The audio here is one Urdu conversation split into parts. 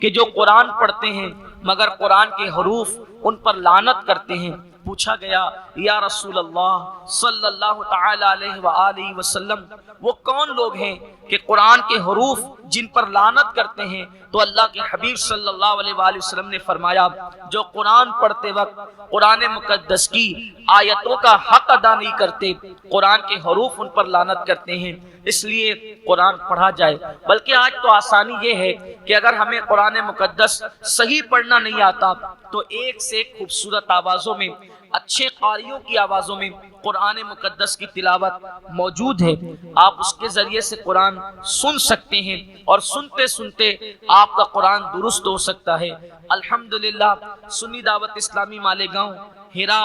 کہ جو قرآن پڑھتے ہیں مگر قرآن کے حروف ان پر لعنت کرتے ہیں۔ پوچھا گیا یا رسول اللہ صلی اللہ تعالی علیہ وآلہ وسلم وہ کون لوگ ہیں کہ قرآن کے حروف جن پر لعنت کرتے ہیں؟ تو اللہ کے حبیب صلی اللہ علیہ وآلہ وسلم نے فرمایا جو قرآن پڑھتے وقت قرآن مقدس کی آیتوں کا حق ادا نہیں کرتے، قرآن کے حروف ان پر لعنت کرتے ہیں۔ اس لیے قرآن پڑھا جائے۔ بلکہ آج تو آسانی یہ ہے کہ اگر ہمیں قرآن مقدس صحیح پڑھنا نہیں آتا تو ایک سے ایک خوبصورت آوازوں میں، اچھے قاریوں کی آوازوں میں قرآن مقدس کی تلاوت موجود ہے۔ آپ اس کے ذریعے سے قرآن سن سکتے ہیں اور سنتے سنتے آپ کا قرآن درست ہو سکتا ہے۔ الحمدللہ سنی دعوت اسلامی مالیگاؤں ہیرا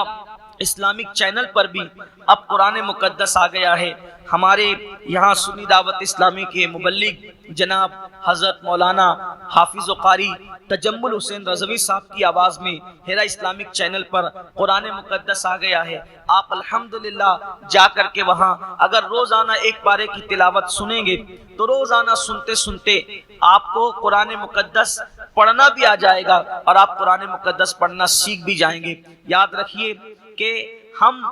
اسلامک چینل پر بھی اب قرآن مقدس آ گیا ہے۔ ہمارے یہاں سنی دعوت اسلامی کے مبلغ جناب حضرت مولانا حافظ و قاری تجمل حسین رضوی صاحب کی آواز میں ہیرا اسلامک چینل پر قرآن مقدس آ گیا ہے۔ آپ الحمدللہ جا کر کے وہاں اگر روزانہ ایک پارے کی تلاوت سنیں گے تو روزانہ سنتے سنتے آپ کو قرآن مقدس پڑھنا بھی آ جائے گا اور آپ قرآن مقدس پڑھنا سیکھ بھی جائیں گے۔ یاد رکھیے کہ ہم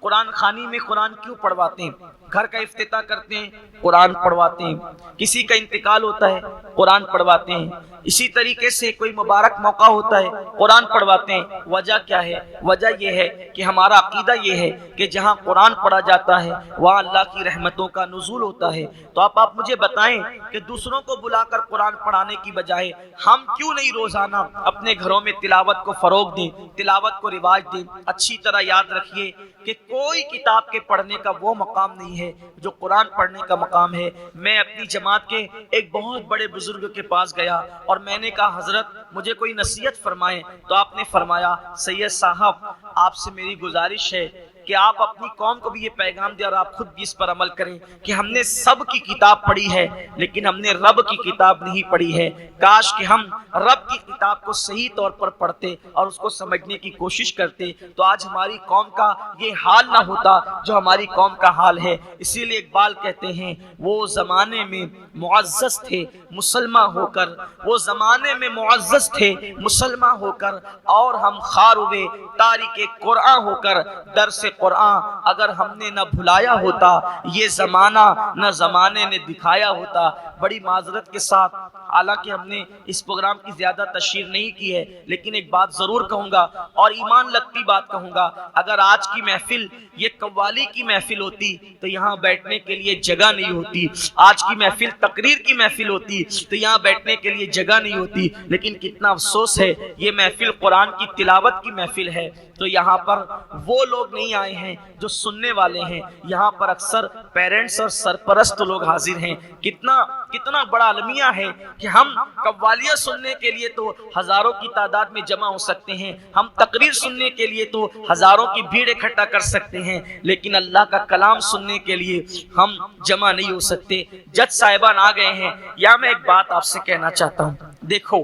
قرآن خوانی میں قرآن کیوں پڑھواتے ہیں؟ گھر کا افتتاح کرتے ہیں قرآن پڑھواتے ہیں، کسی کا انتقال ہوتا ہے قرآن پڑھواتے ہیں، اسی طریقے سے کوئی مبارک موقع ہوتا ہے قرآن پڑھواتے ہیں۔ وجہ کیا ہے؟ وجہ یہ ہے کہ ہمارا عقیدہ یہ ہے کہ جہاں قرآن پڑھا جاتا ہے وہاں اللہ کی رحمتوں کا نزول ہوتا ہے۔ تو آپ مجھے بتائیں کہ دوسروں کو بلا کر قرآن پڑھانے کی بجائے ہم کیوں نہیں روزانہ اپنے گھروں میں تلاوت کو فروغ دیں، تلاوت کو رواج دیں۔ اچھی طرح یاد رکھیے کہ کوئی کتاب کے پڑھنے کا وہ مقام نہیں ہے جو قرآن پڑھنے کا مقام ہے۔ میں اپنی جماعت کے ایک بہت بڑے بزرگ کے پاس گیا اور میں نے کہا حضرت مجھے کوئی نصیحت فرمائیں، تو آپ نے فرمایا سید صاحب آپ سے میری گزارش ہے کہ آپ اپنی قوم کو بھی یہ پیغام دیں اور آپ خود بھی اس پر عمل کریں کہ ہم نے سب کی کتاب پڑھی ہے لیکن ہم نے رب کی کتاب نہیں پڑھی ہے۔ کاش کہ ہم رب کی کتاب کو صحیح طور پر پڑھتے اور اس کو سمجھنے کی کوشش کرتے تو آج ہماری قوم کا یہ حال نہ ہوتا جو ہماری قوم کا حال ہے۔ اسی لیے اقبال کہتے ہیں وہ زمانے میں معزز تھے مسلمان ہو کر، وہ زمانے میں معزز تھے مسلمان ہو کر، اور ہم خوار ہوئے تاریک قرآن ہو کر۔ درس قرآن اگر ہم نے نہ بھلایا ہوتا یہ زمانہ نہ زمانے نے دکھایا ہوتا۔ بڑی معذرت کے ساتھ حالانکہ ہم نے اس پروگرام کی زیادہ تشہیر نہیں کی ہے لیکن ایک بات ضرور کہوں گا اور ایمان لگتی بات کہوں گا، اگر آج کی محفل یہ قوالی کی محفل ہوتی تو یہاں بیٹھنے کے لیے جگہ نہیں ہوتی، آج کی محفل تقریر کی محفل ہوتی تو یہاں بیٹھنے کے لیے جگہ نہیں ہوتی۔ لیکن کتنا افسوس ہے یہ محفل قرآن کی تلاوت کی محفل ہے تو یہاں پر وہ لوگ نہیں آئے ہیں جو سننے والے ہیں، یہاں پر اکثر پیرنٹس اور سرپرست لوگ حاضر ہیں۔ کتنا بڑا المیہ ہے کہ ہم قوالیاں سننے کے لیے تو ہزاروں کی تعداد میں جمع ہو سکتے ہیں، ہم تقریر سننے کے لیے تو ہزاروں کی بھیڑ اکٹھا کر سکتے ہیں، لیکن اللہ کا کلام سننے کے لیے ہم جمع نہیں ہو سکتے۔ جج صاحبان آ گئے ہیں، یا میں ایک بات آپ سے کہنا چاہتا ہوں، دیکھو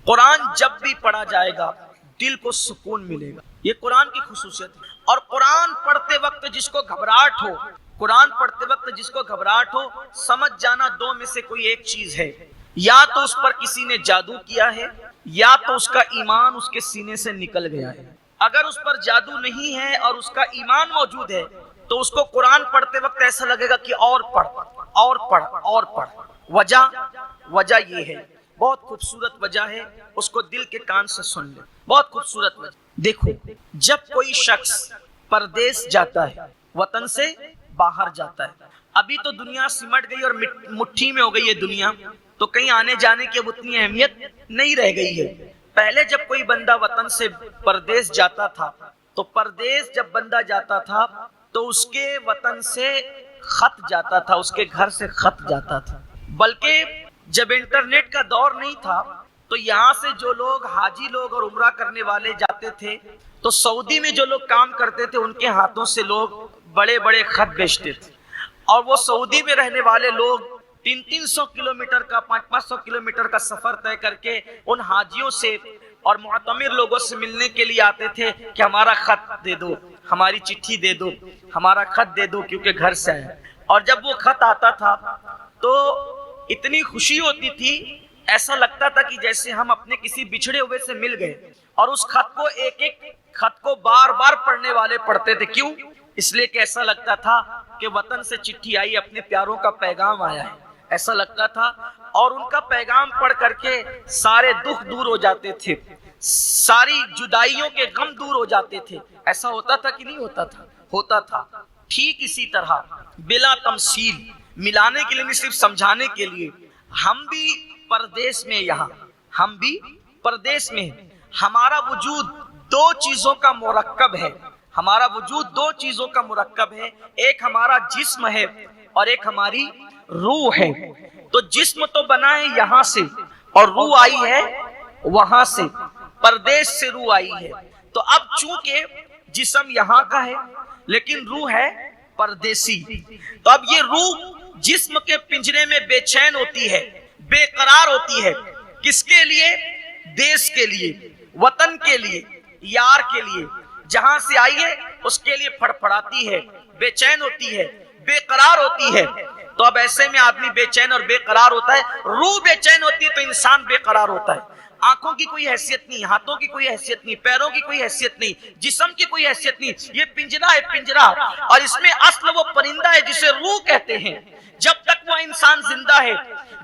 قرآن جب بھی پڑھا جائے گا دل کو سکون ملے گا، یہ قرآن کی خصوصیت ہے۔ اور قرآن پڑھتے وقت جس کو گھبراہٹ ہو، قرآن پڑھتے وقت جس کو گھبراہٹ ہو، سمجھ جانا دو میں سے کوئی ایک چیز ہے، یا تو اس پر کسی نے جادو کیا ہے یا تو اس کا ایمان اس کے سینے سے نکل گیا ہے۔ اگر اس پر جادو نہیں ہے اور اس کا ایمان موجود ہے تو اس کو قرآن پڑھتے وقت ایسا لگے گا کہ اور پڑھ اور پڑھ اور پڑھ۔ وجہ یہ ہے، بہت خوبصورت وجہ ہے، اس کو دل کے کان سے سن لے، بہت خوبصورت وجہ۔ دیکھو جب کوئی شخص پردیس جاتا ہے، وطن سے باہر جاتا ہے، ابھی تو دنیا سمٹ گئی اور مٹھی میں ہو گئی ہے دنیا، تو کہیں آنے جانے کی اب اتنی اہمیت نہیں رہ گئی ہے۔ پہلے جب کوئی بندہ وطن سے پردیس جاتا تھا تو پردیس جب بندہ جاتا تھا تو اس کے وطن سے خط جاتا تھا، اس کے گھر سے خط جاتا تھا۔ بلکہ جب انٹرنیٹ کا دور نہیں تھا تو یہاں سے جو لوگ حاجی لوگ اور عمرہ کرنے والے جاتے تھے تو سعودی میں جو لوگ کام کرتے تھے ان کے ہاتھوں سے لوگ بڑے بڑے خط بیچتے تھے، اور وہ سعودی میں رہنے والے لوگ 300 کلومیٹر کا 500 کلومیٹر کا سفر طے کر کے ان حاجیوں سے اور معتمر لوگوں سے ملنے کے لیے آتے تھے کہ ہمارا خط دے دو، ہماری چٹھی دے دو، ہمارا خط دے دو کیونکہ گھر سے ہے۔ اور جب وہ خط آتا تھا تو اتنی خوشی ہوتی تھی ایسا لگتا تھا کہ جیسے ہم اپنے کسی بچھڑے ہوئے سے مل گئے، اور اس خط کو ایک ایک خط کو بار بار پڑھنے والے پڑھتے تھے. کیوں؟ اس لیے کہ ایسا لگتا تھا کہ وطن سے چٹھی آئی، اپنے پیاروں کا پیغام آیا ہے، ایسا لگتا تھا. اور ان کا پیغام پڑھ کر کے سارے دکھ دور ہو جاتے تھے، ساری جدائیوں کے غم دور ہو جاتے تھے. ایسا ہوتا تھا کہ نہیں ہوتا تھا؟ ہوتا تھا. ٹھیک اسی طرح بلا تمثیل، ملانے کے لیے نہیں، صرف سمجھانے کے لیے، ہم بھی پردیس میں، یہاں ہم بھی پردیس میں، ہمارا وجود دو چیزوں کا مرکب ہے. ہمارا وجود دو چیزوں کا مرکب ہے، ایک ہمارا جسم ہے اور ایک ہماری روح ہے. تو جسم تو بنا ہے یہاں سے، اور روح آئی ہے وہاں سے، پردیس سے روح آئی ہے. تو اب چونکہ جسم یہاں کا ہے لیکن روح ہے پردیسی، تو اب یہ روح جسم کے پنجرے میں بے چین ہوتی ہے، بے قرار ہوتی ہے. کس کے لیے؟ دیس کے لیے، وطن کے لیے، یار کے لیے. جہاں سے آئی ہے اس کے لیے پھڑپھڑاتی ہے، بے چین ہوتی ہے، بے قرار ہوتی ہے. تو اب ایسے میں آدمی بے چین اور بے قرار ہوتا ہے، روح بے چین ہوتی ہے تو انسان بے قرار ہوتا ہے. آنکھوں کی کوئی حیثیت نہیں، ہاتھوں کی کوئی حیثیت نہیں، پیروں کی کوئی حیثیت نہیں، جسم کی کوئی حیثیت نہیں. یہ پنجرا ہے، پنجرا، اور اس میں اصل وہ پرندہ ہے جسے روح کہتے ہیں. جب تک وہ انسان زندہ ہے،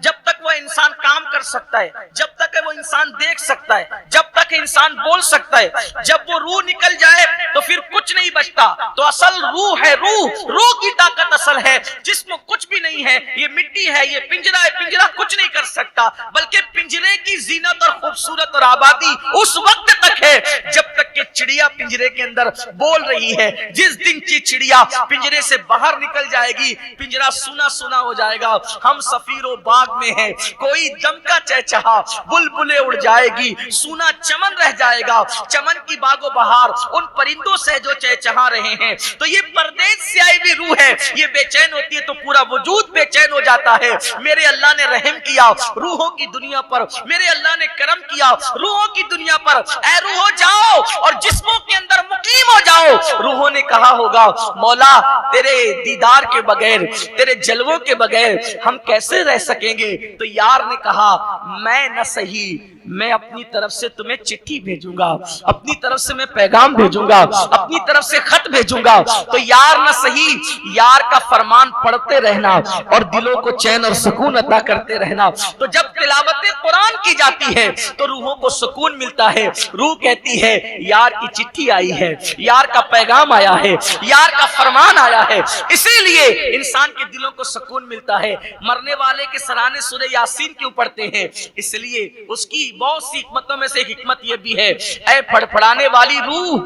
جب تک وہ انسان کام کر سکتا ہے، جب تک وہ انسان دیکھ سکتا ہے، جب تک انسان بول سکتا ہے، جب وہ روح نکل جائے تو پھر کچھ نہیں بچتا. تو اصل روح ہے، روح کی طاقت اصل ہے. جسم کچھ بھی نہیں ہے، یہ مٹی ہے، یہ پنجرا ہے، پنجرا کچھ نہیں کر سکتا. بلکہ پنجرے کی زینت اور خوبصورت اور آبادی اس وقت تک ہے جب تک کہ چڑیا پنجرے کے اندر بول رہی ہے. جس دن کی چڑیا پنجرے سے باہر نکل جائے گی، پنجرا سونا سونا ہو جائے گا. ہم سفیر و باغ میں ہیں، کوئی دم کا چہچہا، بلبلیں اڑ جائے گی، سونا چمن رہ جائے گا. چمن کی باغ و بہار ان پرندوں سے جو چہچہا رہے ہیں. تو یہ پردیس سے آئی بھی روح ہے، یہ بے چین ہوتی ہے تو پورا وجود بے چین ہو جاتا ہے. میرے اللہ نے رحم کیا روحوں کی دنیا پر، میرے اللہ نے کرم کیا روحوں کی دنیا پر. اے روحوں جاؤ اور جسموں کے اندر مقیم ہو جاؤ. روحوں نے کہا ہوگا مولا تیرے دیدار کے بغیر، تیرے جلووں کے بغیر ہم کیسے رہ سکیں گے؟ تو یار نے کہا میں نہ صحیح، میں اپنی طرف سے تمہیں چٹھی بھیجوں گا، اپنی طرف سے میں پیغام بھیجوں گا، اپنی طرف سے خط بھیجوں گا. تو یار نہ صحیح، یار کا فرمان پڑھتے رہنا اور دلوں کو چین اور سکون عطا کرتے رہنا. تو جب تلاوت قرآن کی جاتی ہے تو روحوں کو سکون ملتا ہے. روح کہتی ہے یار کی چٹھی آئی ہے، یار کا پیغام آیا ہے، یار کا فرمان آیا ہے. اسی لیے انسان کے دلوں کو سکون ملتا ہے. مرنے والے کے سرانے سورہ یاسین کیوں پڑھتے ہیں؟ اس لیے اس کی بہت سی حکمتوں میں سے ایک حکمت یہ بھی ہے، اے پھڑپھڑانے والی روح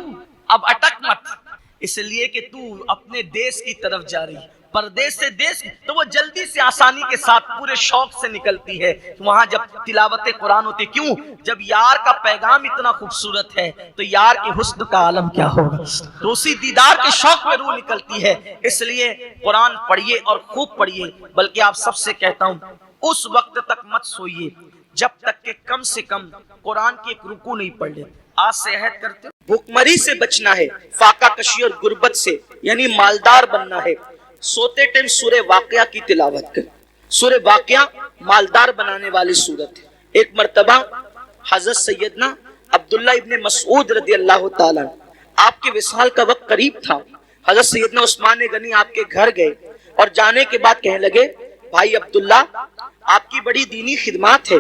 اب اٹک مت، اس لیے کہ تو اپنے دیس کی طرف جا رہی. پردیس سے دیس تو وہ جلدی سے آسانی کے ساتھ پورے شوق سے نکلتی ہے. وہاں جب تلاوت قرآن ہوتی، کیوں؟ جب یار کا پیغام اتنا خوبصورت ہے تو یار کے حسن کا عالم کیا ہوگا. تو اسی دیدار کے شوق میں روح نکلتی ہے. اس لیے قرآن پڑھیے اور خوب پڑھیے. بلکہ آپ سب سے کہتا ہوں اس وقت تک مت سوئیے جب تک کہ کم سے کم قرآن کی ایک رکوع نہیں پڑھ لیتے. آج سے عہد کرتے بھوکمری سے بچنا ہے، فاقہ کشی اور غربت سے یعنی مالدار بننا ہے. سوتے ٹائم سورہ واقعہ کی تلاوت کر. سورہ واقعہ مالدار بنانے والی سورت ہے. ایک مرتبہ حضرت سیدنا عبداللہ ابن مسعود رضی اللہ تعالیٰ، آپ کے وصال کا وقت قریب تھا. حضرت سیدنا عثمان غنی آپ کے گھر گئے اور جانے کے بعد کہنے لگے بھائی عبداللہ آپ کی بڑی دینی خدمات ہے،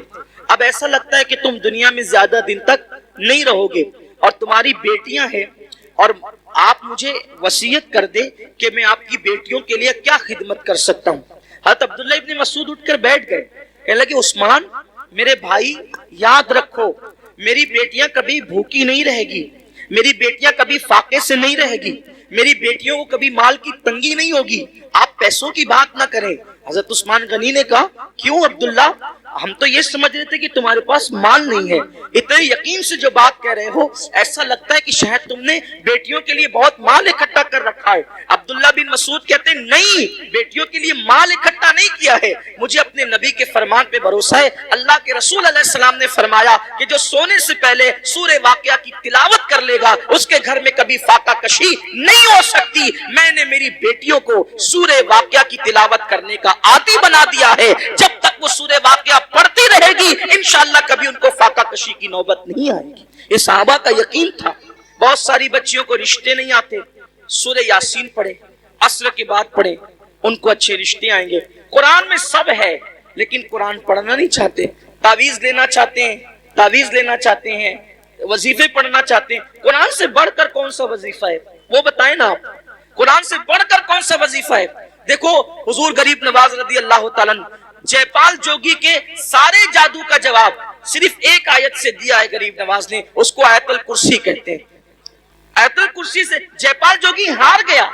اب ایسا لگتا ہے کہ تم دنیا میں زیادہ دن تک نہیں رہو گے اور تمہاری بیٹیاں ہیں، اور آپ مجھے وصیت کر دیں کہ میں آپ کی بیٹیوں کے لیے کیا خدمت کر سکتا ہوں. حضرت عبداللہ ابن مسعود اٹھ کر بیٹھ گئے. کہنے لگے عثمان میرے بھائی یاد رکھو میری بیٹیاں کبھی بھوکی نہیں رہے گی، میری بیٹیاں کبھی فاقے سے نہیں رہے گی، میری بیٹیوں کو کبھی مال کی تنگی نہیں ہوگی، آپ پیسوں کی بات نہ کریں. حضرت عثمان غنی نے کہا کیوں عبداللہ، ہم تو یہ سمجھ رہے تھے کہ تمہارے پاس مال نہیں ہے. اتنے یقین سے جو بات کہہ رہے ہو ایسا لگتا ہے کہ شاید تم نے بیٹیوں کے لیے بہت مال اکٹھا کر رکھا ہے. عبداللہ بن مسعود کہتے ہیں نہیں، بیٹیوں کے لیے مال اکٹھا نہیں کیا ہے، مجھے اپنے نبی کے فرمان پہ بھروسہ ہے. اللہ کے رسول علیہ السلام نے فرمایا کہ جو سونے سے پہلے سورہ واقعہ کی تلاوت کر لے گا اس کے گھر میں کبھی فاقہ کشی نہیں ہو سکتی. میں نے میری بیٹیوں کو سورہ واقعہ کی تلاوت کرنے کا عادی بنا دیا ہے. جب تک وہ سورہ واقعہ پڑھتی رہے گی، انشاءاللہ کبھی ان کو فاقہ کشی کی نوبت نہیں آئے گی۔ یہ صحابہ کا یقین تھا۔ بہت ساری بچیوں کو رشتے نہیں آتے، سورہ یاسین پڑھے، عصر کے بعد پڑھے، ان کو اچھے رشتے آئیں گے۔ قرآن میں سب ہے لیکن قرآن پڑھنا نہیں چاہتے، تعویذ لینا چاہتے ہیں، وظیفے پڑھنا چاہتے ہیں۔ قرآن سے بڑھ کر کون سا وظیفہ ہے وہ بتائیں نا آپ، قرآن سے بڑھ کر کون سا وظیفہ ہے؟ دیکھو حضور غریب نواز رضی اللہ تعالیٰ جے پال جوگی کے سارے جادو کا جواب صرف ایک آیت سے دیا ہے غریب نواز نے، اس کو آیت الکرسی کہتے ہیں۔ آیت الکرسی سے جے پال جوگی ہار گیا،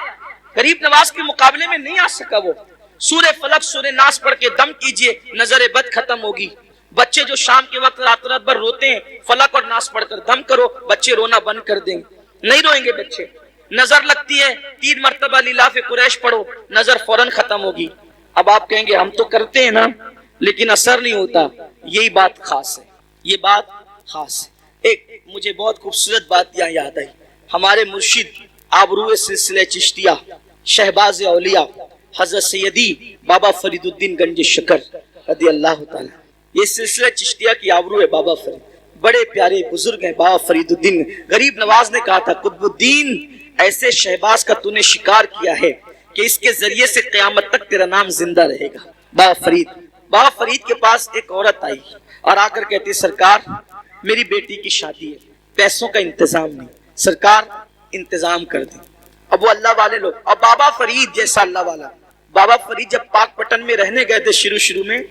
غریب نواز کے مقابلے میں نہیں آ سکا۔ وہ سورہ فلق سورہ ناس پڑھ کے دم کیجئے، نظر بد ختم ہوگی۔ بچے جو شام کے وقت رات رات بھر روتے ہیں، فلق اور ناس پڑھ کر دم کرو، بچے رونا بند کر دیں گے، نہیں روئیں گے بچے۔ نظر لگتی ہے، 3 مرتبہ لیلاف قریش پڑھو، نظر فوراً ختم ہوگی۔ اب آپ کہیں گے ہم تو کرتے ہیں نا لیکن اثر نہیں ہوتا، یہی بات خاص ہے، یہ بات خاص ہے۔ ایک مجھے بہت خوبصورت بات یہاں یاد آئی، ہمارے مرشد آبرو سلسلہ چشتیہ شہباز اولیاء حضرت سیدی بابا فرید الدین گنج شکر رضی اللہ تعالی، یہ سلسلہ چشتیہ کی آبرو ہے بابا فرید، بڑے پیارے بزرگ ہیں بابا فرید الدین۔ غریب نواز نے کہا تھا قطب الدین ایسے شہباز کا تو نے شکار کیا ہے کہ اس کے ذریعے سے قیامت تک تیرا نام زندہ رہے گا۔ بابا فرید کے پاس ایک عورت آئی اور آ کر کہتی سرکار میری بیٹی کی شادی ہے، پیسوں کا انتظام نہیں، سرکار انتظام کر دیں۔ اب وہ اللہ والے لوگ، اب بابا فرید جیسا اللہ والا، بابا فرید جب پاک پٹن میں رہنے گئے تھے شروع میں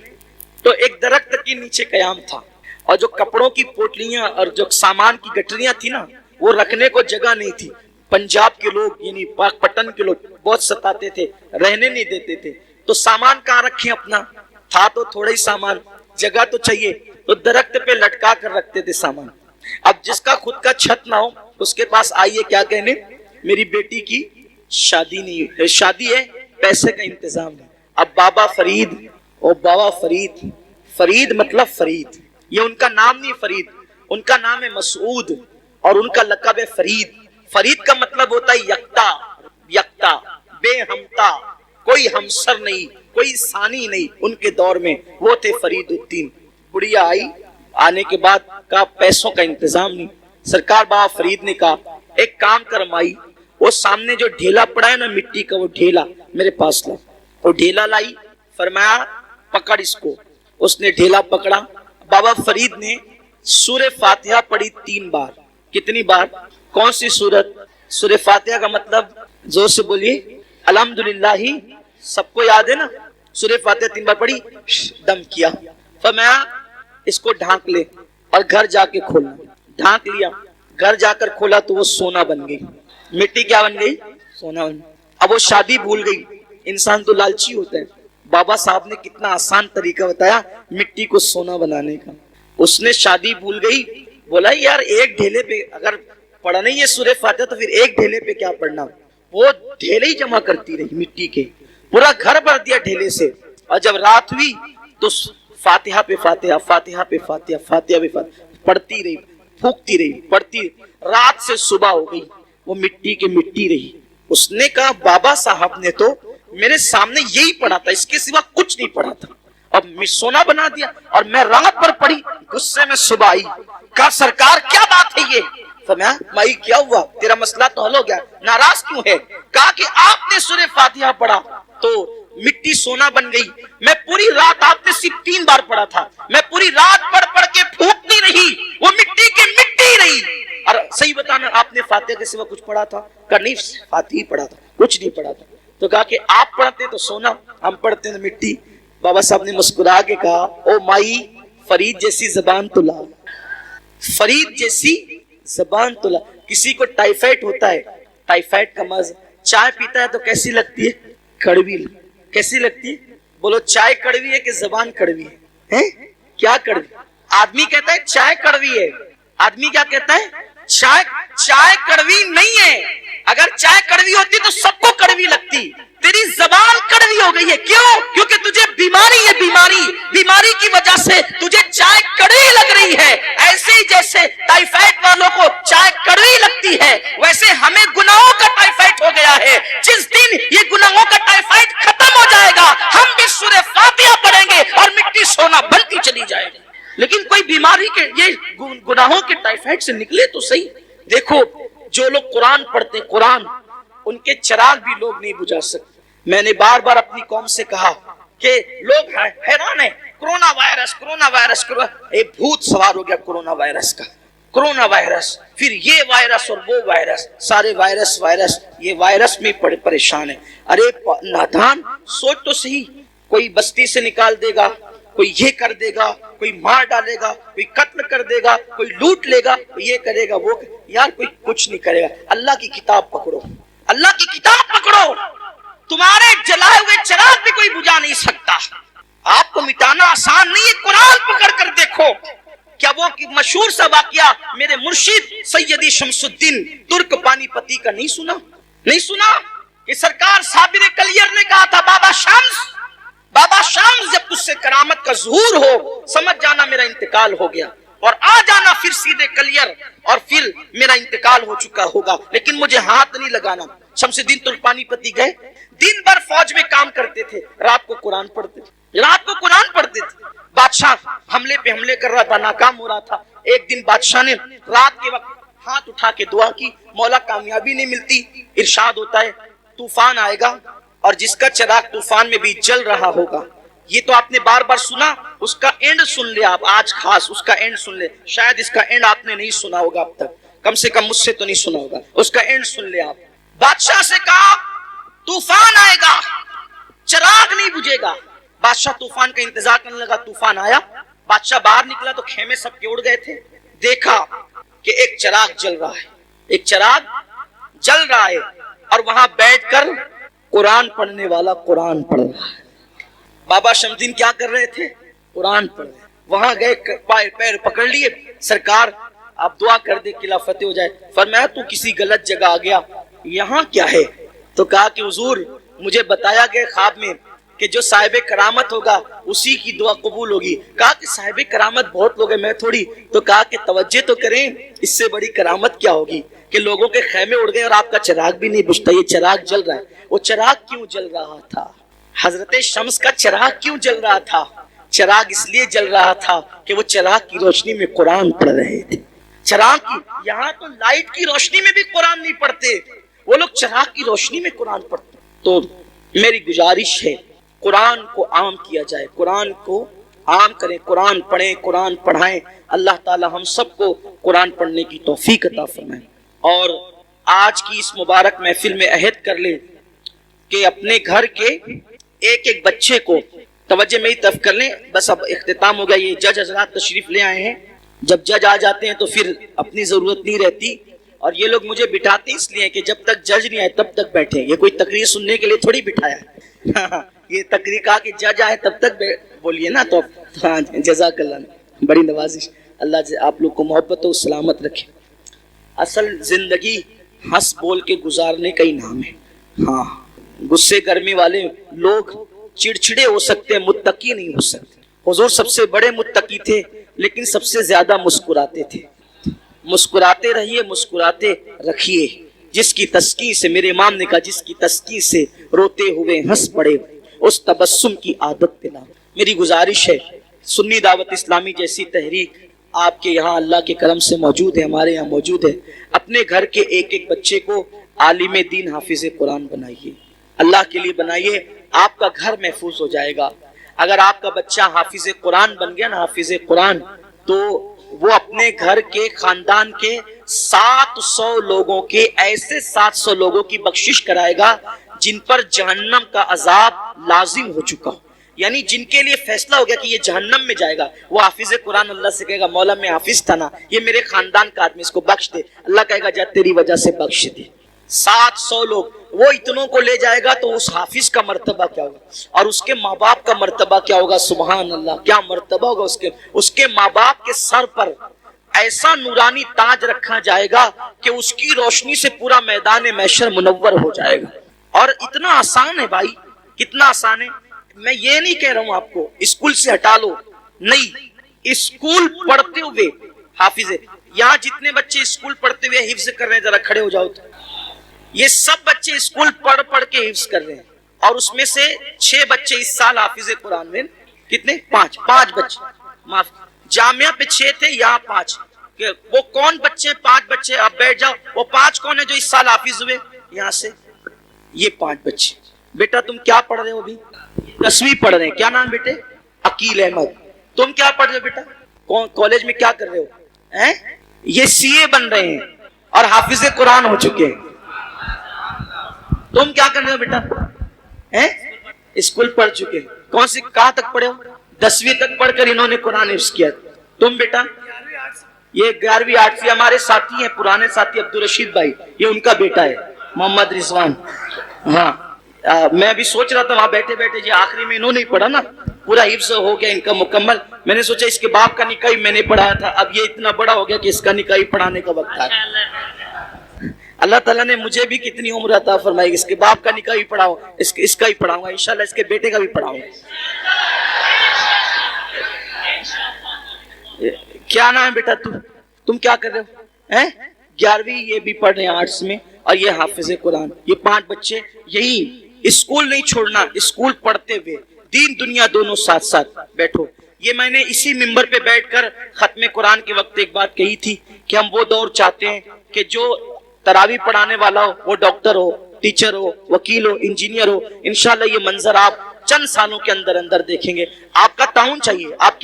تو ایک درخت کے نیچے قیام تھا، اور جو کپڑوں کی پوٹلیاں اور جو سامان کی گٹریاں تھی نا وہ رکھنے کو جگہ نہیں تھی۔ پنجاب کے لوگ یعنی پاک پٹن کے لوگ بہت ستاتے تھے، رہنے نہیں دیتے تھے، تو سامان کہاں رکھیں اپنا، تھا تو تھوڑا ہی سامان، جگہ تو چاہیے، تو درخت پہ لٹکا کر رکھتے تھے سامان۔ اب جس کا خود کا چھت نہ ہو اس کے پاس آئیے کیا کہنے، میری بیٹی کی شادی نہیں ہے، شادی ہے پیسے کا انتظام ہے۔ اب بابا فرید، او بابا فرید، فرید مطلب فرید، یہ ان کا نام نہیں فرید، ان کا نام ہے مسعود اور ان کا لقب ہے فرید۔ فرید کا مطلب ہوتا ہے یکتا، یکتا، بے ہمتا، کوئی ہمسر نہیں، کوئی ثانی نہیں۔ ان کے دور میں وہ تھے فرید الدین۔ بڑھیا آئی، آنے کے بعد کہا پیسوں کا انتظام نہیں، سرکار بابا فرید نے کہا ایک کام کر مائی، وہ سامنے جو ڈھیلا پڑا ہے نا مٹی کا، وہ ڈھیلا میرے پاس لا۔ وہ ڈھیلا لائی، فرمایا پکڑ اس کو۔ اس نے ڈھیلا پکڑا، بابا فرید نے سورہ فاتحہ پڑھی 3 بار۔ کتنی بار؟ کون سی سورت؟ سورہ فاتحہ کا مطلب زور سے بولیے، الحمدللہ ہی سب کو یاد ہے نا۔ سورہ فاتحہ 3 بار پڑھی، دم کیا، فرمایا اس کو ڈھانک لے اور گھر جا کے کھولنا۔ ڈھانک لیا، گھر جا کر کھولا تو وہ سونا بن گئی، مٹی کیا بن گئی؟ سونا بن گئی۔ اب وہ شادی بھول گئی، انسان تو لالچی ہوتا ہے، بابا صاحب نے کتنا آسان طریقہ بتایا مٹی کو سونا بنانے کا۔ اس نے شادی بھول گئی، بولا یار ایک ڈھیلے پہ اگر پڑھنا ہی ہے سورہ فاتحہ تو پھر ایک ڈھیلے پہ کیا پڑھنا۔ وہ ڈھیلے ہی جمع کرتی رہی مٹی کے، پورا گھر بھر دیا ڈھیلے سے، اور جب رات ہوئی تو فاتحہ پہ فاتحہ، فاتحہ پہ فاتحہ، فاتحہ پہ فاتحہ پڑھتی رہی، پھونکتی رہی، پڑھتی رہی، رات سے صبح ہو گئی، وہ مٹی کے مٹی رہی۔ اس نے کہا بابا صاحب نے تو میرے سامنے یہی پڑھا تھا، اس کے سوا کچھ نہیں پڑھا تھا، اب سونا بنا دیا، اور میں رات بھر پڑھی، غصے میں صبح آئی، کہا سرکار کیا بات ہے یہ؟ فرمایا مائی کیا ہوا، تیرا مسئلہ تو حل ہو گیا، ناراض کیوں ہے؟ کہا کہ آپ نے سورہ فاتحہ پڑھا تو مٹی سونا بن گئی، میں پوری رات، آپ نے صرف 3 بار پڑھا تھا، میں پوری رات پڑھ کے پھونکتی رہی، وہ مٹی کے مٹی رہی۔ اور صحیح بتانا آپ نے فاتحہ کے سوا کچھ پڑھا تھا؟ کہا نہیں فاتحہ ہی پڑھا تھا، کچھ نہیں پڑھا تھا۔ تو کہا کہ آپ پڑھتے تو سونا، ہم پڑھتے تو مٹی۔ بابا صاحب نے مسکرا کے کہا او مائی فرید جیسی زبان تو لا، فرید جیسی زبان تو لا۔ کسی کو ٹائیفائڈ ہوتا ہے، ٹائیفائڈ کا مرض، چائے پیتا ہے تو کیسی لگتی ہے؟ کڑوی۔ کیسی لگتی ہے؟ بولو چائے کڑوی ہے کہ زبان کڑوی ہے؟ کیا کڑوی؟ آدمی کہتا ہے چائے کڑوی ہے، آدمی کیا کہتا ہے؟ چائے کڑوی نہیں ہے، اگر چائے کڑوی ہوتی تو سب کو کڑوی لگتی، تیری زبان کڑوی ہو گئی ہے۔ کیوں؟ کیونکہ تجھے بیماری ہے، بیماری کی وجہ سے تجھے چائے کڑوی لگ رہی ہے۔ ایسے ہی جیسے ٹائیفائڈ والوں کو چائے کڑوی لگتی ہے، ویسے ہمیں گناہوں کا ٹائیفائڈ ہو گیا ہے۔ جس دن یہ گناہوں کا ٹائیفائڈ ختم ہو جائے گا، ہم بھی سورہ فاتحہ پڑھیں گے اور مٹی سونا بنتی چلی لیکن کوئی بیماری کے یہ گناہوں کے ٹائیفائڈ سے نکلے تو صحیح. دیکھو جو لوگ قرآن پڑھتے قرآن ان کے چراغ بھی لوگ نہیں بجھا سکتے. میں نے بار بار اپنی قوم سے کہا کہ لوگ حیران ہیں کرونا وائرس ایک بھوت سوار ہو گیا کرونا وائرس کا. کرونا وائرس پھر یہ وائرس اور وہ وائرس سارے وائرس یہ وائرس میں پریشان ہے. ارے نادان سوچ تو صحیح. کوئی بستی سے نکال دے گا, کوئی یہ کر دے گا, کوئی مار ڈالے گا, کوئی قتل کر دے گا, کوئی لوٹ لے گا, کوئی یہ کرے گا وہ یار کوئی کچھ نہیں کرے گا. اللہ کی کتاب پکڑو, اللہ کی کتاب پکڑو. تمہارے جلائے ہوئے چراغ بھی کوئی بجھا نہیں سکتا. آپ کو مٹانا آسان نہیں ہے. قرآن پکڑ کر دیکھو. کیا وہ مشہور سا واقعہ میرے مرشد سیدی شمس الدین ترک پانی پتی کا نہیں سنا کہ سرکار صابر کلیر نے کہا تھا بابا شمس جب تجھ سے کرامت کا ظہور ہو سمجھ جانا میرا انتقال ہو گیا, اور آ جانا پھر سیدھے کلیر اور پھر میرا انتقال ہو چکا ہوگا, لیکن مجھے ہاتھ نہیں لگانا. شمس الدین ترک پانی پتی گئے, دن بھر فوج میں کام کرتے تھے, رات کو قرآن پڑھتے تھے. بادشاہ حملے کر رہا تھا, ناکام ہو رہا تھا. ایک دن بادشاہ نے رات کے وقت ہاتھ اٹھا کے دعا کی, مولا کامیابی نہیں ملتی. ارشاد ہوتا ہے طوفان آئے گا اور جس کا چراغ طوفان میں بھی جل رہا ہوگا. یہ تو آپ نے بار بار سنا, اس کا اینڈ سن لے آپ آج خاص اس کا اینڈ سن لے. شاید اس کا اینڈ آپ نے نہیں سنا ہوگا اب تک, کم سے کم مجھ سے تو نہیں سنا ہوگا. اس کا اینڈ سن لے آپ. بادشاہ سے کہا طوفان آئے گا, چراغ نہیں بجھے گا. بادشاہ طوفان کا انتظار کرنے لگا. طوفان آیا, بادشاہ باہر نکلا تو خیمے سب کے اڑ گئے تھے. دیکھا کہ ایک چراغ جل رہا ہے اور وہاں بیٹھ کر قرآن پڑھنے والا قرآن پڑھ رہا ہے. بابا شمدین کیا کر رہے تھے؟ قرآن پڑھ رہے. وہاں گئے, پیر پکڑ لیے, سرکار آپ دعا کر دے قلعہ فتح ہو جائے. فرمایا تو کسی غلط جگہ آ گیا, یہاں کیا ہے؟ تو کہا کہ حضور مجھے بتایا گیا خواب میں کہ جو صاحب کرامت ہوگا اسی کی دعا قبول ہوگی. کہا کہ صاحب کرامت بہت لوگ ہیں, میں تھوڑی. تو کہا کہ توجہ تو کریں, اس سے بڑی کرامت کیا ہوگی کہ لوگوں کے خیمے اڑ گئے اور آپ کا چراغ بھی نہیں بجھتا. یہ چراغ جل رہا ہے. وہ چراغ کیوں جل رہا تھا؟ حضرت شمس کا چراغ کیوں جل رہا تھا؟ چراغ اس لیے جل رہا تھا کہ وہ چراغ کی روشنی میں قرآن پڑھ رہے تھے. چراغ کی, یہاں تو لائٹ کی روشنی میں بھی قرآن نہیں پڑھتے, وہ لوگ چراغ کی روشنی میں قرآن پڑھتے. تو میری گزارش ہے قرآن کو عام کیا جائے, قرآن کو عام کریں, قرآن پڑھیں, قرآن پڑھائیں. اللہ تعالی ہم سب کو قرآن پڑھنے کی توفیق عطا فرمائے. اور آج کی اس مبارک محفل میں عہد کر لیں کہ اپنے گھر کے ایک ایک بچے کو توجہ میری طرف کر لیں. بس اب اختتام ہو گیا. یہ جج حضرات تشریف لے آئے ہیں. جب جج آ جاتے ہیں تو پھر اپنی ضرورت نہیں رہتی, اور یہ لوگ مجھے بٹھاتے اس لیے کہ جب تک جج نہیں آئے تب تک بیٹھے. یہ کوئی تقریر سننے کے لیے تھوڑی بٹھایا ہے. یہ تقریر کہا کہ جج آئے تب تک بولیے نا. تو ہاں جزاک اللہ, بڑی نوازش. اللہ آپ لوگ کو محبت و سلامت رکھے. اصل زندگی ہنس بول کے گزارنے کا ہی نام ہے. ہاں, غصے گرمی والے لوگ چڑچڑے ہو سکتے ہیں, متقی نہیں ہو سکتے. حضور سب سے بڑے متقی تھے لیکن سب سے زیادہ مسکراتے تھے. مسکراتے رہیے, مسکراتے رکھیے. جس کی تسکین سے, میرے امام نے کہا, جس کی تسکین سے روتے ہوئے ہنس پڑے اس تبسم کی عادت پہ لا. میری گزارش ہے سنی دعوت اسلامی جیسی تحریک آپ کے یہاں اللہ کے کرم سے موجود ہے, ہمارے یہاں موجود ہے. اپنے گھر کے ایک ایک بچے کو عالم دین حافظ قرآن بنائیے, اللہ کے لیے بنائیے. آپ کا گھر محفوظ ہو جائے گا. اگر آپ کا بچہ حافظ قرآن بن گیا نا, حافظ قرآن, تو وہ اپنے گھر کے خاندان کے 700 لوگوں کے ایسے 700 لوگوں کی بخشش کرائے گا جن پر جہنم کا عذاب لازم ہو چکا ہو. یعنی جن کے لیے فیصلہ ہو گیا کہ یہ جہنم میں جائے گا, وہ حافظ قرآن اللہ سے کہے گا مولا میں حافظ تھا نا, یہ میرے خاندان کا آدمی, اس کو بخش دے. اللہ کہے گا جا تیری وجہ سے بخش دے. 700 لوگ, وہ اتنوں کو لے جائے گا تو اس حافظ کا مرتبہ کیا ہوگا, اور اس کے ماں باپ کا مرتبہ کیا ہوگا. سبحان اللہ, کیا مرتبہ ہوگا اس کے ماں باپ کے سر پر ایسا نورانی تاج رکھا جائے گا کہ اس کی روشنی سے پورا میدان محشر منور ہو جائے گا. اور اتنا آسان ہے بھائی, کتنا آسان ہے. میں یہ نہیں کہہ رہا ہوں آپ کو اسکول سے ہٹا لو, نہیں, اسکول پڑھتے ہوئے حافظ. یہاں جتنے بچے اسکول پڑھتے ہوئے حفظ کر رہے ہیں ذرا کھڑے ہو جاؤ. تو یہ سب بچے اسکول پڑھ کے حفظ کر رہے ہیں, اور اس میں سے 6 بچے اس سال حافظ قرآن میں, کتنے, 5 بچے, معاف, جامعہ پہ 6 تھے، یہاں 5. کہ وہ کون بچے؟ 5 بچے. اب بیٹھ جاؤ. وہ 5 کون ہے جو اس سال حافظ ہوئے یہاں سے؟ یہ 5 بچے. بیٹا تم کیا پڑھ رہے ہو؟ ابھی 10ویں پڑھ رہے ہیں. کیا نام بیٹے؟ عقیل احمد. تم کیا پڑھ رہے ہو بیٹا؟ کالج میں کیا کر رہے ہو؟ یہ CA بن رہے ہیں اور حافظ قرآن ہو چکے ہیں. تم کیا کر رہے ہو بیٹا؟ اسکول پڑھ چکے. کون سی کہاں تک پڑھے ہو؟ 10ویں تک پڑھ کر انہوں نے قرآن حفظ کیا. تم بیٹا؟ یہ 11ویں 8ویں. ہمارے ساتھی ہیں، پرانے ساتھی عبدالرشید بھائی، یہ ان کا بیٹا ہے محمد رضوان. ہاں میں بھی سوچ رہا تھا وہاں بیٹھے بیٹھے، یہ آخری میں انہوں نے پڑھا نا، پورا حفظ ہو گیا ان کا مکمل. میں نے سوچا اس کے باپ کا نکاح میں نے پڑھایا تھا، اب یہ اتنا بڑا ہو گیا کہ اس کا نکاح پڑھانے کا وقت آیا. اللہ تعالیٰ نے مجھے بھی کتنی عمر عطا فرمائی، اس کے باپ کا نکاح بھی پڑھاؤں، اس کا ہی پڑھاؤں گا انشاءاللہ، اس کے بیٹے کا بھی پڑھاؤں گا. کیا نام ہے بیٹا؟ تم کیا کر رہے ہو؟ 11ویں. یہ بھی پڑھ رہے ہیں آرٹس میں، اور یہ حافظ قرآن. یہ 5 بچے. یہی اسکول نہیں چھوڑنا، اسکول پڑھتے ہوئے دین دنیا دونوں ساتھ ساتھ. بیٹھو. یہ میں نے اسی ممبر پہ بیٹھ کر ختم قرآن کے وقت ایک بات کہی تھی کہ ہم وہ دور چاہتے ہیں کہ جو تراویح پڑھانے والا ہو وہ ڈاکٹر ہو، ٹیچر ہو، وکیل ہو، انجینئر ہو. انشاءاللہ یہ منظر آپ چند سالوں کے اندر اندر دیکھیں گے. آپ کا تعاون چاہیے، آپ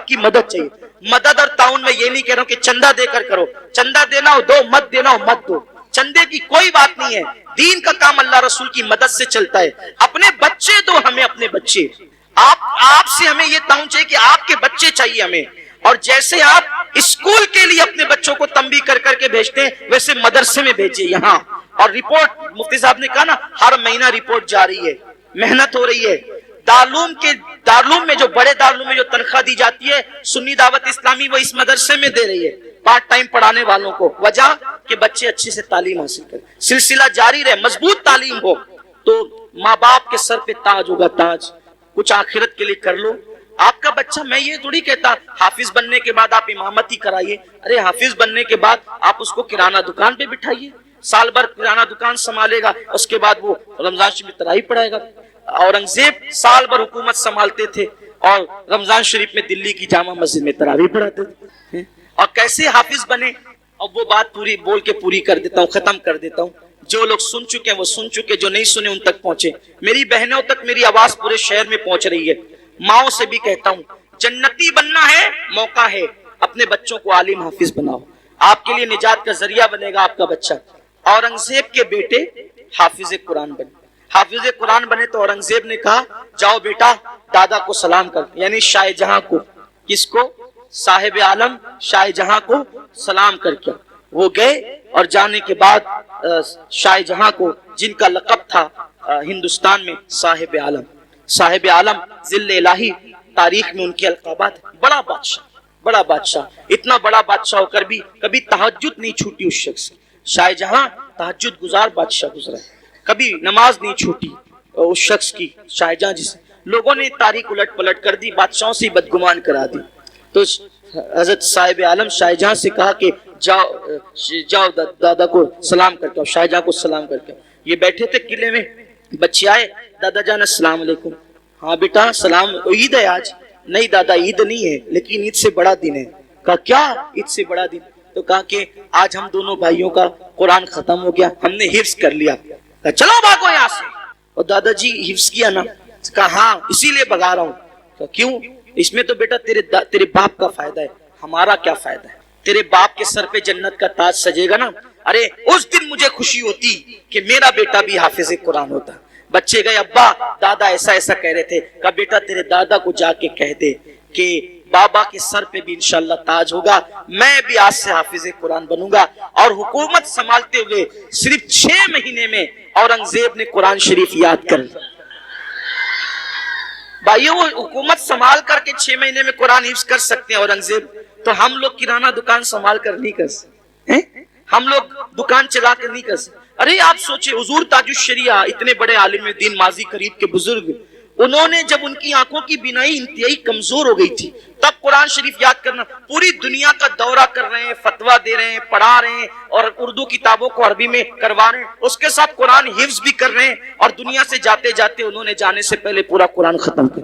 کی مدد چاہیے. مدد اور تعاون میں یہ نہیں کہہ رہا ہوں کہ چندہ دے کر کرو. چندہ دینا ہو دو، مت دینا ہو مت دو. چندے کی کوئی بات نہیں ہے. دین کا کام اللہ رسول کی مدد سے چلتا ہے. اپنے بچے دو ہمیں، اپنے بچے. آپ سے ہمیں یہ تعاون چاہیے کہ آپ کے بچے چاہیے ہمیں. اور جیسے آپ اسکول کے لیے اپنے بچوں کو تنبیہ کر کر کے بھیجتے ہیں، ویسے مدرسے میں بھیجیے یہاں. اور رپورٹ مفتی صاحب نے کہا نا، ہر مہینہ رپورٹ جا رہی ہے، محنت ہو رہی ہے. دارالعلوم میں جو بڑے دارالعلوم میں جو تنخواہ دی جاتی ہے سنی دعوت اسلامی، وہ اس مدرسے میں دے رہی ہے پارٹ ٹائم پڑھانے والوں کو. وجہ کہ بچے اچھے سے تعلیم حاصل کریں، سلسلہ جاری رہے، مضبوط تعلیم ہو تو ماں باپ کے سر پہ تاج ہوگا. تاج کچھ آخرت کے لیے کر لو. آپ کا بچہ، میں یہ تھوڑی کہتا حافظ بننے کے بعد آپ امامت ہی کرائیے. ارے حافظ بننے کے بعد آپ اس کو کرانہ دکان پہ بٹھائیے، سال بھر کرانہ دکان سنبھالے گا، اس کے بعد وہ رمضان شریف میں تراویح پڑھائے گا. اورنگزیب سال بھر حکومت سنبھالتے تھے اور رمضان شریف میں دلی کی جامع مسجد میں تراویح پڑھاتے تھے. اور کیسے حافظ بنے؟ اب وہ بات پوری بول کے پوری کر دیتا ہوں، ختم کر دیتا ہوں. جو لوگ سن چکے ہیں وہ سن چکے، جو نہیں سنے ان تک پہنچے. میری بہنوں تک میری آواز پورے شہر میں پہنچ رہی ہے. ماؤں سے بھی کہتا ہوں، جنتی بننا ہے، موقع ہے، اپنے بچوں کو عالم حافظ بناؤ. آپ کے لیے نجات کا ذریعہ بنے گا آپ کا بچہ. اورنگزیب کے بیٹے حافظ قرآن بنے. حافظ قرآن بنے تو اورنگزیب نے کہا جاؤ بیٹا دادا کو سلام کر، یعنی شاہ جہاں کو. کس کو؟ صاحب عالم شاہ جہاں کو سلام کر کے وہ گئے. اور جانے کے بعد شاہ جہاں کو، جن کا لقب تھا ہندوستان میں صاحب عالم، صاحب عالم ذل الہی، تاریخ میں ان کے القابات. بڑا بادشاہ، بڑا بادشاہ. اتنا بڑا بادشاہ ہو کر بھی کبھی تہجد نہیں چھوٹی اس شخص کی. شاہ جہاں تہجد گزار بادشاہ گزرا ہے، کبھی نماز نہیں چھوٹی اس شخص کی. شاہ جہاں جس لوگوں نے تاریخ الٹ پلٹ کر دی، بادشاہوں سے بدگمان کرا دی. تو حضرت صاحب عالم شاہ جہاں سے کہا کہ جاؤ دادا کو سلام کر کے. شاہ جہاں کو سلام کر کے یہ بیٹھے تھے قلعے میں. بچے آئے، دادا جان السلام علیکم. ہاں بیٹا سلام. عید ہے آج؟ نہیں دادا عید نہیں ہے، لیکن عید سے بڑا دن ہے. کہا کیا عید سے بڑا دن؟ تو کہا کہ آج ہم دونوں بھائیوں کا قرآن ختم ہو گیا، ہم نے حفظ کر لیا. کہا چلو بھاگو یہاں سے. اور دادا جی حفظ کیا نا؟ کہا ہاں اسی لیے بھگا رہا ہوں. کہا کیوں؟ اس میں تو بیٹا تیرے باپ کا فائدہ ہے، ہمارا کیا فائدہ ہے؟ تیرے باپ کے سر پہ جنت کا تاج سجے گا نا. ارے اس دن مجھے خوشی ہوتی کہ میرا بیٹا بھی حافظ قرآن ہوتا. بچے گئے، ابا دادا ایسا ایسا کہہ رہے تھے. کہا بیٹا تیرے دادا کو جا کے کہہ دے کہ بابا کے سر پہ بھی انشاءاللہ تاج ہوگا، میں بھی آج سے حافظ قرآن بنوں گا. اور حکومت سنبھالتے ہوئے صرف 6 مہینے میں اورنگزیب نے قرآن شریف یاد کر لیا. بھائیو وہ حکومت سنبھال کر کے 6 مہینے میں قرآن حفظ کر سکتے ہیں اورنگزیب، تو ہم لوگ کرانہ دکان سنبھال کر نہیں کر سکتے، ہم لوگ دکان چلا کر نہیں کر سکتے. ارے آپ سوچیں حضور تاج الشریعہ اتنے بڑے عالم دین ماضی قریب کے بزرگ، انہوں نے جب ان کی آنکھوں کی بینائی انتہائی کمزور ہو گئی تھی تب قرآن شریف یاد کرنا. پوری دنیا کا دورہ کر رہے ہیں، فتویٰ دے رہے ہیں، پڑھا رہے ہیں، اور اردو کتابوں کو عربی میں کروا رہے ہیں، اس کے ساتھ قرآن حفظ بھی کر رہے ہیں. اور دنیا سے جاتے جاتے انہوں نے جانے سے پہلے پورا قرآن ختم کر